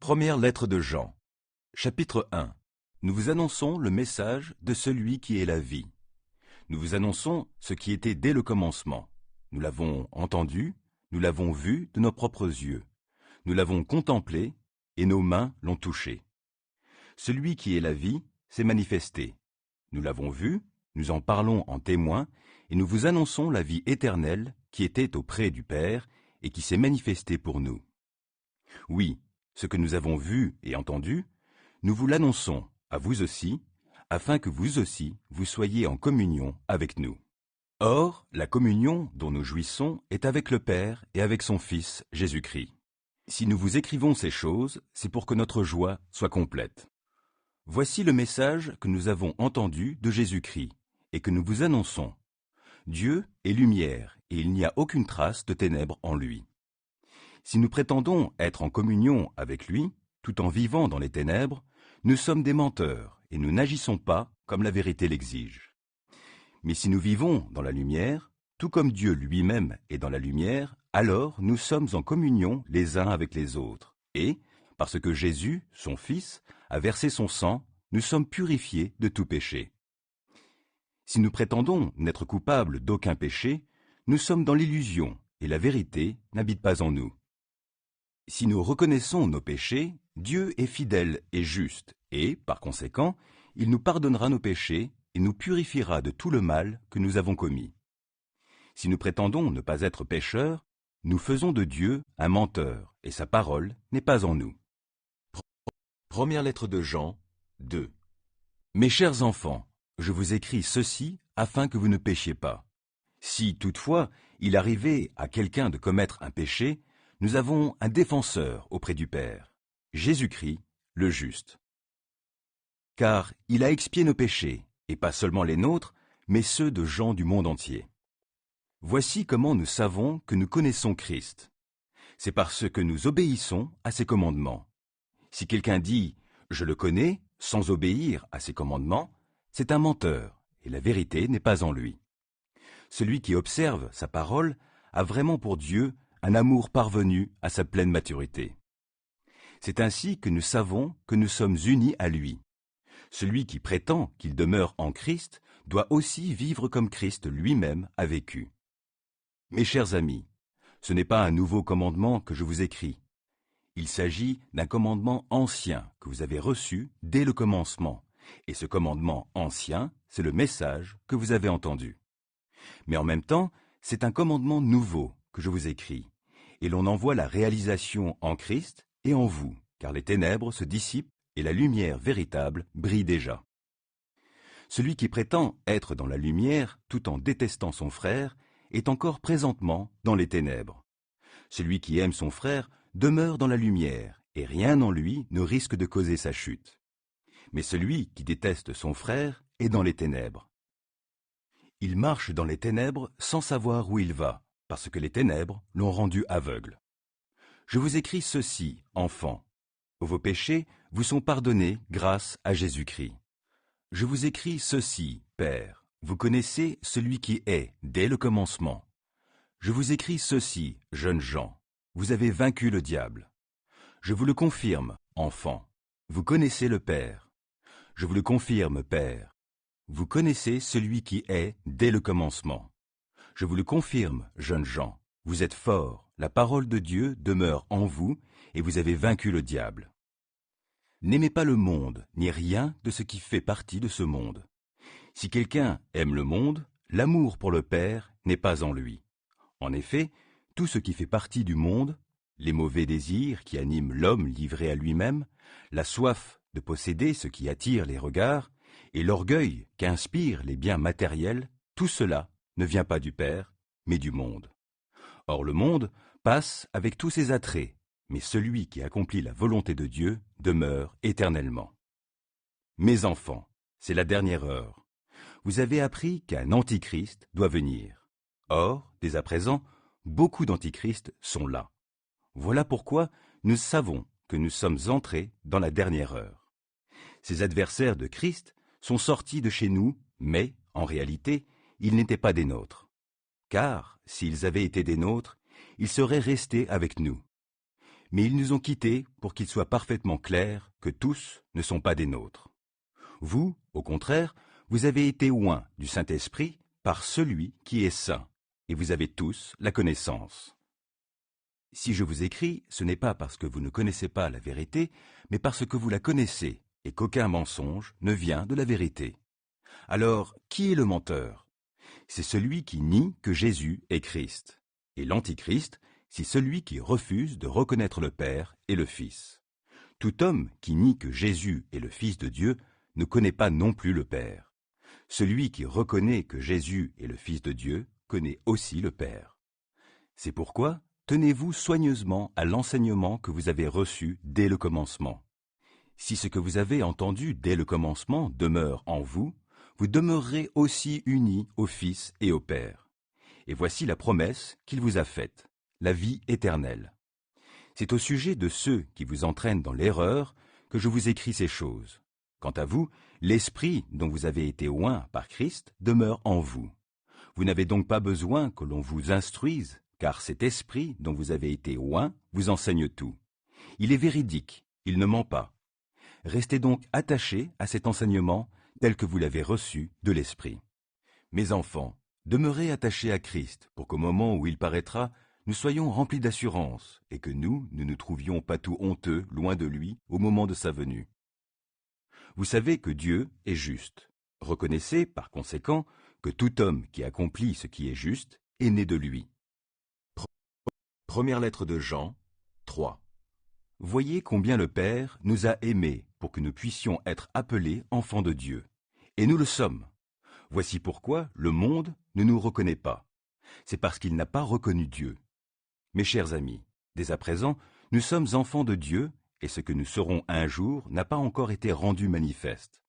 Première lettre de Jean, chapitre 1. Nous vous annonçons le message de celui qui est la vie. Nous vous annonçons ce qui était dès le commencement. Nous l'avons entendu, nous l'avons vu de nos propres yeux. Nous l'avons contemplé et nos mains l'ont touché. Celui qui est la vie s'est manifesté. Nous l'avons vu, nous en parlons en témoin et nous vous annonçons la vie éternelle qui était auprès du Père et qui s'est manifestée pour nous. Oui, ce que nous avons vu et entendu, nous vous l'annonçons à vous aussi, afin que vous aussi vous soyez en communion avec nous. Or, la communion dont nous jouissons est avec le Père et avec son Fils Jésus-Christ. Si nous vous écrivons ces choses, c'est pour que notre joie soit complète. Voici le message que nous avons entendu de Jésus-Christ et que nous vous annonçons. Dieu est lumière et il n'y a aucune trace de ténèbres en lui. Si nous prétendons être en communion avec lui, tout en vivant dans les ténèbres, nous sommes des menteurs et nous n'agissons pas comme la vérité l'exige. Mais si nous vivons dans la lumière, tout comme Dieu lui-même est dans la lumière, alors nous sommes en communion les uns avec les autres. Et, parce que Jésus, son Fils, a versé son sang, nous sommes purifiés de tout péché. Si nous prétendons n'être coupables d'aucun péché, nous sommes dans l'illusion et la vérité n'habite pas en nous. Si nous reconnaissons nos péchés, Dieu est fidèle et juste, et, par conséquent, il nous pardonnera nos péchés et nous purifiera de tout le mal que nous avons commis. Si nous prétendons ne pas être pécheurs, nous faisons de Dieu un menteur, et sa parole n'est pas en nous. Première lettre de Jean, 2. Mes chers enfants, je vous écris ceci afin que vous ne péchiez pas. Si, toutefois, il arrivait à quelqu'un de commettre un péché, nous avons un défenseur auprès du Père, Jésus-Christ, le juste. Car il a expié nos péchés, et pas seulement les nôtres, mais ceux de gens du monde entier. Voici comment nous savons que nous connaissons Christ. C'est parce que nous obéissons à ses commandements. Si quelqu'un dit « je le connais » sans obéir à ses commandements, c'est un menteur, et la vérité n'est pas en lui. Celui qui observe sa parole a vraiment pour Dieu un amour parvenu à sa pleine maturité. C'est ainsi que nous savons que nous sommes unis à lui. Celui qui prétend qu'il demeure en Christ doit aussi vivre comme Christ lui-même a vécu. Mes chers amis, ce n'est pas un nouveau commandement que je vous écris. Il s'agit d'un commandement ancien que vous avez reçu dès le commencement. Et ce commandement ancien, c'est le message que vous avez entendu. Mais en même temps, c'est un commandement nouveau que je vous écris. Et l'on en voit la réalisation en Christ et en vous, car les ténèbres se dissipent et la lumière véritable brille déjà. Celui qui prétend être dans la lumière tout en détestant son frère est encore présentement dans les ténèbres. Celui qui aime son frère demeure dans la lumière et rien en lui ne risque de causer sa chute. Mais celui qui déteste son frère est dans les ténèbres. Il marche dans les ténèbres sans savoir où il va, parce que les ténèbres l'ont rendu aveugle. Je vous écris ceci, enfants. Vos péchés vous sont pardonnés grâce à Jésus-Christ. Je vous écris ceci, Père. Vous connaissez celui qui est dès le commencement. Je vous écris ceci, jeunes gens. Vous avez vaincu le diable. Je vous le confirme, enfants. Vous connaissez le Père. Je vous le confirme, Père. Vous connaissez celui qui est dès le commencement. Je vous le confirme, jeunes gens. Vous êtes forts, la parole de Dieu demeure en vous et vous avez vaincu le diable. N'aimez pas le monde, ni rien de ce qui fait partie de ce monde. Si quelqu'un aime le monde, l'amour pour le Père n'est pas en lui. En effet, tout ce qui fait partie du monde, les mauvais désirs qui animent l'homme livré à lui-même, la soif de posséder ce qui attire les regards, et l'orgueil qu'inspirent les biens matériels, tout cela ne vient pas du Père, mais du monde. Or le monde passe avec tous ses attraits, mais celui qui accomplit la volonté de Dieu demeure éternellement. Mes enfants, c'est la dernière heure. Vous avez appris qu'un antichrist doit venir. Or, dès à présent, beaucoup d'antichrists sont là. Voilà pourquoi nous savons que nous sommes entrés dans la dernière heure. Ces adversaires de Christ sont sortis de chez nous, mais, en réalité, ils n'étaient pas des nôtres. Car, s'ils avaient été des nôtres, ils seraient restés avec nous. mais ils nous ont quittés pour qu'il soit parfaitement clair que tous ne sont pas des nôtres. Vous, au contraire, vous avez été oints du Saint-Esprit par celui qui est saint, et vous avez tous la connaissance. Si je vous écris, ce n'est pas parce que vous ne connaissez pas la vérité, mais parce que vous la connaissez, et qu'aucun mensonge ne vient de la vérité. Alors, qui est le menteur? C'est celui qui nie que Jésus est Christ. Et l'Antichrist, c'est celui qui refuse de reconnaître le Père et le Fils. Tout homme qui nie que Jésus est le Fils de Dieu ne connaît pas non plus le Père. Celui qui reconnaît que Jésus est le Fils de Dieu connaît aussi le Père. C'est pourquoi, tenez-vous soigneusement à l'enseignement que vous avez reçu dès le commencement. Si ce que vous avez entendu dès le commencement demeure en vous, vous demeurerez aussi unis au Fils et au Père. Et voici la promesse qu'il vous a faite, la vie éternelle. C'est au sujet de ceux qui vous entraînent dans l'erreur que je vous écris ces choses. Quant à vous, l'Esprit dont vous avez été oints par Christ demeure en vous. Vous n'avez donc pas besoin que l'on vous instruise, car cet Esprit dont vous avez été oints vous enseigne tout. Il est véridique, il ne ment pas. Restez donc attachés à cet enseignement tel que vous l'avez reçu de l'Esprit. Mes enfants, demeurez attachés à Christ pour qu'au moment où il paraîtra, nous soyons remplis d'assurance et que nous ne nous trouvions pas tout honteux loin de lui au moment de sa venue. Vous savez que Dieu est juste. Reconnaissez, par conséquent, que tout homme qui accomplit ce qui est juste est né de lui. Première lettre de Jean, 3. Voyez combien le Père nous a aimés pour que nous puissions être appelés enfants de Dieu. Et nous le sommes. Voici pourquoi le monde ne nous reconnaît pas. C'est parce qu'il n'a pas reconnu Dieu. Mes chers amis, dès à présent, nous sommes enfants de Dieu, et ce que nous serons un jour n'a pas encore été rendu manifeste.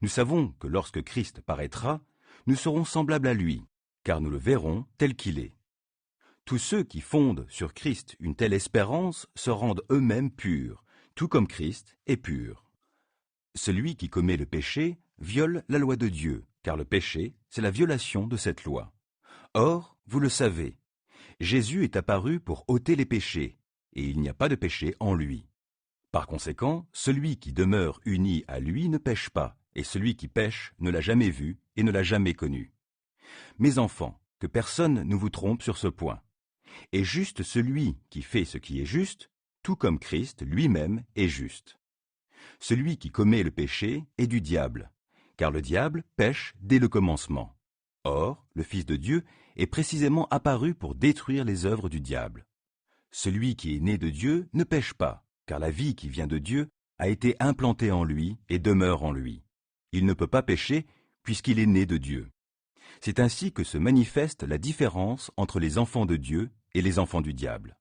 Nous savons que lorsque Christ paraîtra, nous serons semblables à lui, car nous le verrons tel qu'il est. Tous ceux qui fondent sur Christ une telle espérance se rendent eux-mêmes purs, tout comme Christ est pur. Celui qui commet le péché viole la loi de Dieu, car le péché, c'est la violation de cette loi. Or, vous le savez, Jésus est apparu pour ôter les péchés, et il n'y a pas de péché en lui. Par conséquent, celui qui demeure uni à lui ne pêche pas, et celui qui pêche ne l'a jamais vu et ne l'a jamais connu. Mes enfants, que personne ne vous trompe sur ce point. Est juste celui qui fait ce qui est juste, tout comme Christ lui-même est juste. Celui qui commet le péché est du diable, car le diable pêche dès le commencement. Or, le Fils de Dieu est précisément apparu pour détruire les œuvres du diable. Celui qui est né de Dieu ne pêche pas, car la vie qui vient de Dieu a été implantée en lui et demeure en lui. Il ne peut pas pécher puisqu'il est né de Dieu. C'est ainsi que se manifeste la différence entre les enfants de Dieu et les enfants du diable.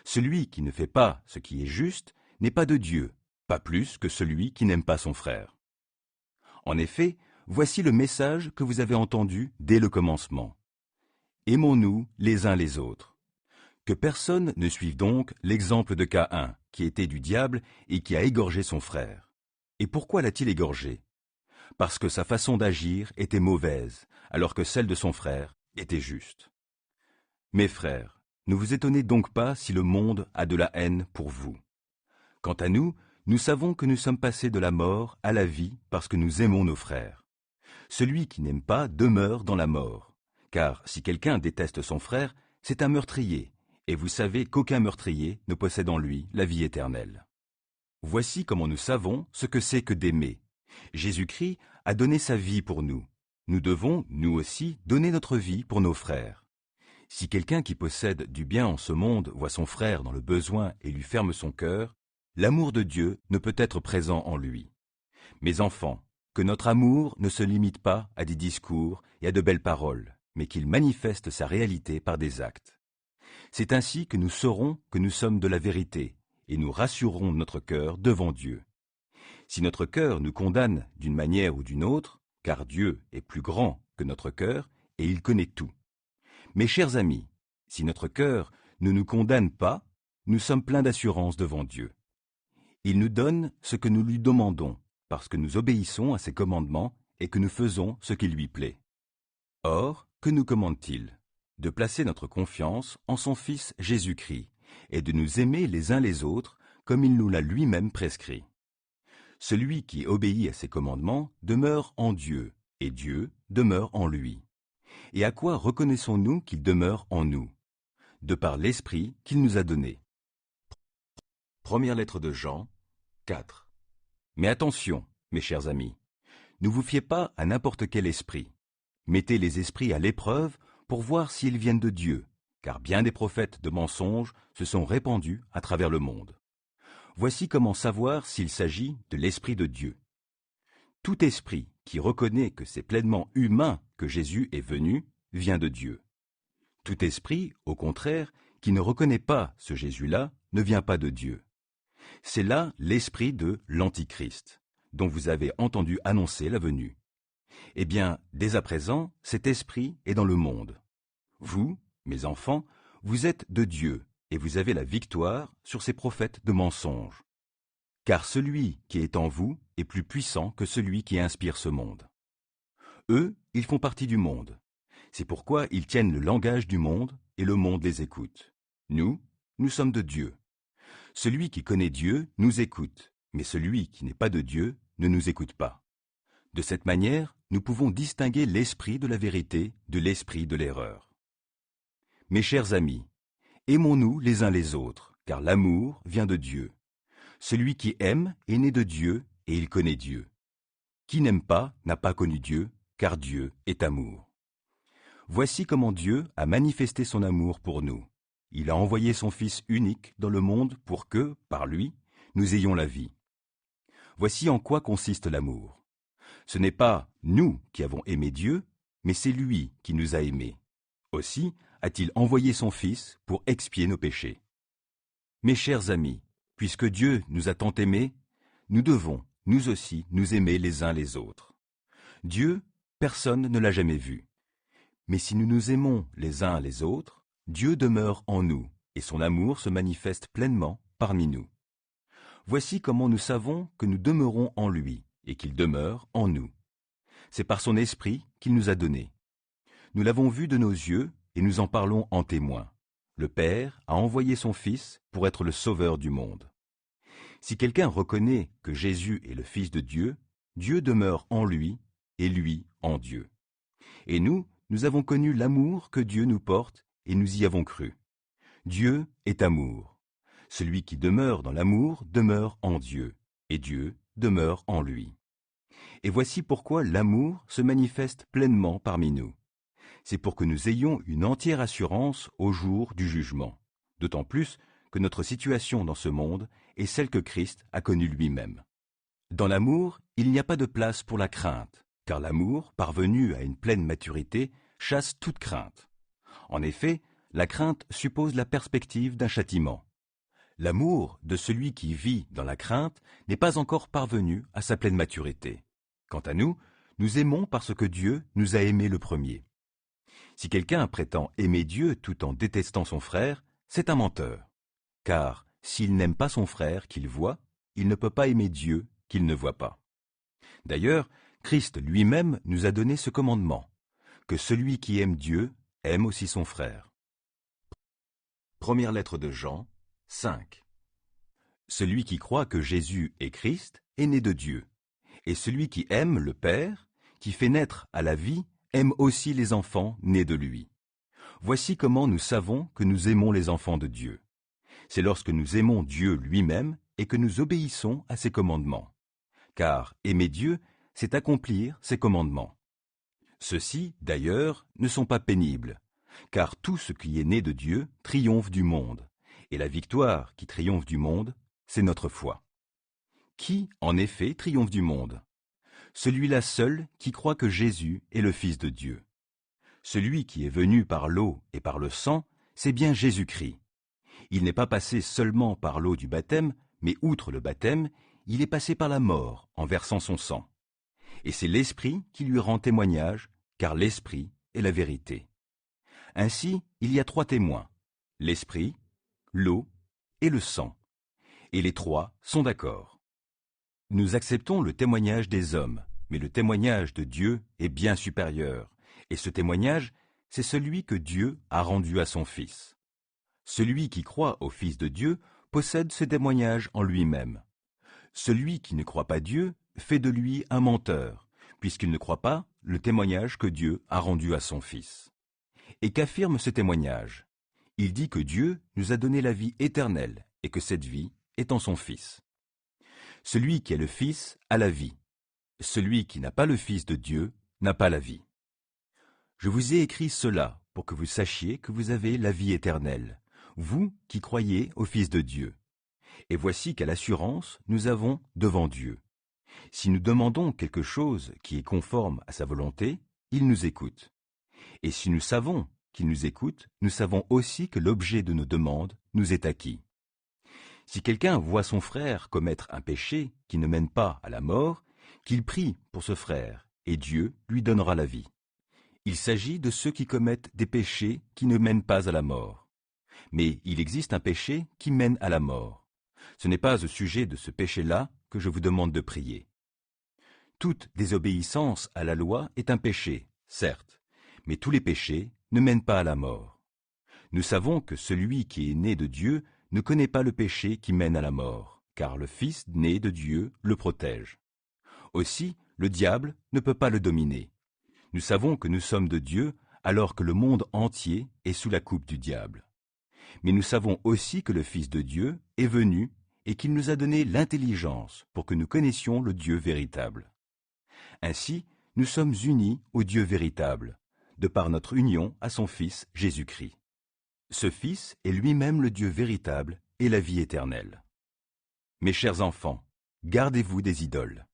Celui qui ne fait pas ce qui est juste n'est pas de Dieu, pas plus que celui qui n'aime pas son frère. En effet, voici le message que vous avez entendu dès le commencement. Aimons-nous les uns les autres. Que personne ne suive donc l'exemple de Caïn, qui était du diable et qui a égorgé son frère. Et pourquoi l'a-t-il égorgé? Parce que sa façon d'agir était mauvaise, alors que celle de son frère était juste. Mes frères, ne vous étonnez donc pas si le monde a de la haine pour vous. Quant à nous, nous savons que nous sommes passés de la mort à la vie parce que nous aimons nos frères. Celui qui n'aime pas demeure dans la mort, car si quelqu'un déteste son frère, c'est un meurtrier, et vous savez qu'aucun meurtrier ne possède en lui la vie éternelle. Voici comment nous savons ce que c'est que d'aimer. Jésus-Christ a donné sa vie pour nous. Nous devons, nous aussi, donner notre vie pour nos frères. Si quelqu'un qui possède du bien en ce monde voit son frère dans le besoin et lui ferme son cœur, l'amour de Dieu ne peut être présent en lui. Mes enfants, que notre amour ne se limite pas à des discours et à de belles paroles, mais qu'il manifeste sa réalité par des actes. C'est ainsi que nous saurons que nous sommes de la vérité, et nous rassurerons notre cœur devant Dieu. Si notre cœur nous condamne d'une manière ou d'une autre, car Dieu est plus grand que notre cœur et il connaît tout. Mes chers amis, si notre cœur ne nous condamne pas, nous sommes pleins d'assurance devant Dieu. Il nous donne ce que nous lui demandons, parce que nous obéissons à ses commandements et que nous faisons ce qui lui plaît. Or, que nous commande-t-il? De placer notre confiance en son Fils Jésus-Christ, est de nous aimer les uns les autres comme il nous l'a lui-même prescrit. Celui qui obéit à ses commandements demeure en Dieu, et Dieu demeure en lui. Et à quoi reconnaissons-nous qu'il demeure en nous? De par l'Esprit qu'il nous a donné. Première lettre de Jean, 4. Mais attention, mes chers amis, ne vous fiez pas à n'importe quel esprit. Mettez les esprits à l'épreuve pour voir s'ils viennent de Dieu, car bien des prophètes de mensonges se sont répandus à travers le monde. Voici comment savoir s'il s'agit de l'Esprit de Dieu. Tout esprit qui reconnaît que c'est pleinement humain que Jésus est venu vient de Dieu. Tout esprit, au contraire, qui ne reconnaît pas ce Jésus-là ne vient pas de Dieu. C'est là l'esprit de l'Antichrist, dont vous avez entendu annoncer la venue. Eh bien, dès à présent, cet esprit est dans le monde. Vous, mes enfants, vous êtes de Dieu, et vous avez la victoire sur ces prophètes de mensonges. Car celui qui est en vous est plus puissant que celui qui inspire ce monde. Eux, ils font partie du monde. C'est pourquoi ils tiennent le langage du monde, et le monde les écoute. Nous sommes de Dieu. Celui qui connaît Dieu nous écoute, mais celui qui n'est pas de Dieu ne nous écoute pas. De cette manière, nous pouvons distinguer l'esprit de la vérité de l'esprit de l'erreur. Mes chers amis, aimons-nous les uns les autres, car l'amour vient de Dieu. Celui qui aime est né de Dieu, et il connaît Dieu. Qui n'aime pas n'a pas connu Dieu, car Dieu est amour. Voici comment Dieu a manifesté son amour pour nous. Il a envoyé son Fils unique dans le monde pour que, par lui, nous ayons la vie. Voici en quoi consiste l'amour. Ce n'est pas nous qui avons aimé Dieu, mais c'est lui qui nous a aimés. Aussi a-t-il envoyé son Fils pour expier nos péchés. Mes chers amis, puisque Dieu nous a tant aimés, nous devons, nous aussi, nous aimer les uns les autres. Dieu, personne ne l'a jamais vu. Mais si nous nous aimons les uns les autres, Dieu demeure en nous, et son amour se manifeste pleinement parmi nous. Voici comment nous savons que nous demeurons en lui, et qu'il demeure en nous. C'est par son esprit qu'il nous a donné. Nous l'avons vu de nos yeux, et nous en parlons en témoin. Le Père a envoyé son Fils pour être le Sauveur du monde. Si quelqu'un reconnaît que Jésus est le Fils de Dieu, Dieu demeure en lui, et lui en Dieu. Et nous avons connu l'amour que Dieu nous porte, et nous y avons cru. Dieu est amour. Celui qui demeure dans l'amour demeure en Dieu, et Dieu demeure en lui. Et voici pourquoi l'amour se manifeste pleinement parmi nous. C'est pour que nous ayons une entière assurance au jour du jugement, d'autant plus que notre situation dans ce monde est celle que Christ a connue lui-même. Dans l'amour, il n'y a pas de place pour la crainte, car l'amour, parvenu à une pleine maturité, chasse toute crainte. En effet, la crainte suppose la perspective d'un châtiment. L'amour de celui qui vit dans la crainte n'est pas encore parvenu à sa pleine maturité. Quant à nous, nous aimons parce que Dieu nous a aimés le premier. Si quelqu'un prétend aimer Dieu tout en détestant son frère, c'est un menteur. Car s'il n'aime pas son frère qu'il voit, il ne peut pas aimer Dieu qu'il ne voit pas. D'ailleurs, Christ lui-même nous a donné ce commandement, que celui qui aime Dieu aime aussi son frère. Première lettre de Jean, 5. Celui qui croit que Jésus est Christ est né de Dieu, et celui qui aime le Père, qui fait naître à la vie, aime aussi les enfants nés de lui. Voici comment nous savons que nous aimons les enfants de Dieu. C'est lorsque nous aimons Dieu lui-même et que nous obéissons à ses commandements. Car aimer Dieu, c'est accomplir ses commandements. Ceux-ci, d'ailleurs, ne sont pas pénibles, car tout ce qui est né de Dieu triomphe du monde, et la victoire qui triomphe du monde, c'est notre foi. Qui, en effet, triomphe du monde? Celui-là seul qui croit que Jésus est le Fils de Dieu. Celui qui est venu par l'eau et par le sang, c'est bien Jésus-Christ. Il n'est pas passé seulement par l'eau du baptême, mais outre le baptême, il est passé par la mort en versant son sang. Et c'est l'Esprit qui lui rend témoignage, car l'Esprit est la vérité. Ainsi, il y a 3 témoins, l'Esprit, l'eau et le sang. Et les 3 sont d'accord. Nous acceptons le témoignage des hommes, mais le témoignage de Dieu est bien supérieur. Et ce témoignage, c'est celui que Dieu a rendu à son Fils. Celui qui croit au Fils de Dieu possède ce témoignage en lui-même. Celui qui ne croit pas Dieu fait de lui un menteur, puisqu'il ne croit pas le témoignage que Dieu a rendu à son Fils. Et qu'affirme ce témoignage? Il dit que Dieu nous a donné la vie éternelle et que cette vie est en son Fils. Celui qui est le Fils a la vie. Celui qui n'a pas le Fils de Dieu n'a pas la vie. Je vous ai écrit cela pour que vous sachiez que vous avez la vie éternelle, vous qui croyez au Fils de Dieu. Et voici quelle assurance nous avons devant Dieu. Si nous demandons quelque chose qui est conforme à sa volonté, il nous écoute. Et si nous savons qu'il nous écoute, nous savons aussi que l'objet de nos demandes nous est acquis. Si quelqu'un voit son frère commettre un péché qui ne mène pas à la mort, qu'il prie pour ce frère, et Dieu lui donnera la vie. Il s'agit de ceux qui commettent des péchés qui ne mènent pas à la mort. Mais il existe un péché qui mène à la mort. Ce n'est pas au sujet de ce péché-là que je vous demande de prier. Toute désobéissance à la loi est un péché, certes, mais tous les péchés ne mènent pas à la mort. Nous savons que celui qui est né de Dieu ne connaît pas le péché qui mène à la mort, car le Fils né de Dieu le protège. Aussi, le diable ne peut pas le dominer. Nous savons que nous sommes de Dieu alors que le monde entier est sous la coupe du diable. Mais nous savons aussi que le Fils de Dieu est venu et qu'il nous a donné l'intelligence pour que nous connaissions le Dieu véritable. Ainsi, nous sommes unis au Dieu véritable, de par notre union à son Fils Jésus-Christ. Ce Fils est lui-même le Dieu véritable et la vie éternelle. Mes chers enfants, gardez-vous des idoles.